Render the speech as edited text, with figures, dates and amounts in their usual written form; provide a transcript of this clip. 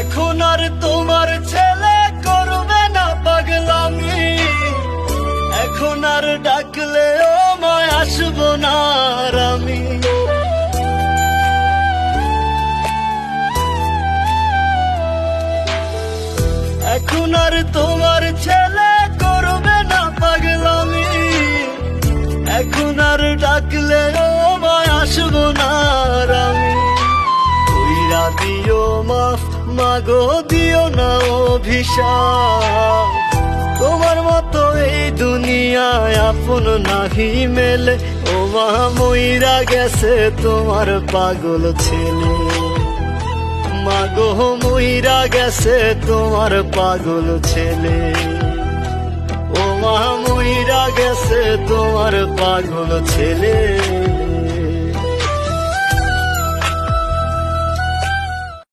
এখন আর তোমার ছেলে করবে না পাগলামি, এখন আর ডাকলেও মায় আসবো না আর আমি। এখন আর তোমার ছেলে করবে না পাগলামি, এখন আর ডাকলেও মায় আসবো না আর আমি। কইরা দিও মাফ মাগো, দিও না অভিশাপ, তোমার মতো এই দুনিয়ায় আপন নাহি মেলে। ও মা মইরা গেছে তোমার পাগল ছেলে, মাগো মইরা গেছে তোমার পাগল ছেলে। ও মা মইরা গেছে তোমার পাগল ছেলে।